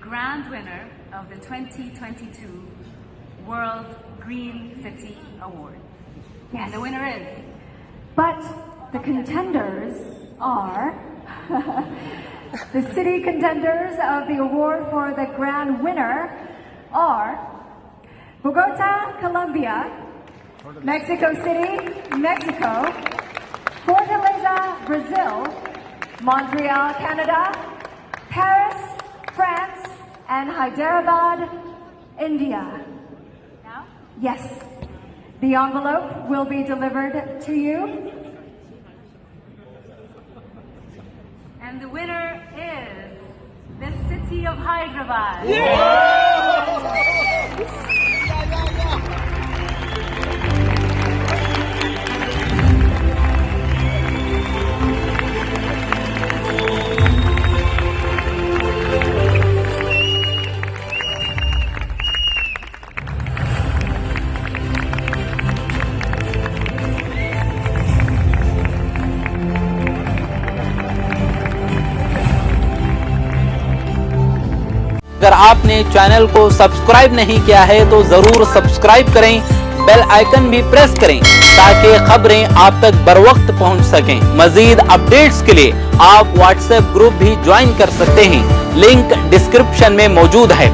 grand winner of the 2022 World Green City Award. Yes. And the winner is... But the contenders are the city contenders of the award for the grand winner are Bogota, Colombia, Mexico City, Mexico, Fortaleza, Brazil, Montreal, Canada, Paris, France, and Hyderabad, India. Now? Yes. The envelope will be delivered to you. And the winner is the city of Hyderabad. अगर आपने channel को subscribe नहीं किया है तो जरूर subscribe करें, bell icon भी प्रेस करें ताकि खबरें आप तक बर वक्त पहुंच सकें। मजीद अपडेट्स के लिए आप व्हाट्सएप ग्रुप भी ज्वाइन कर सकते हैं, लिंक डिस्क्रिप्शन में मौजूद है।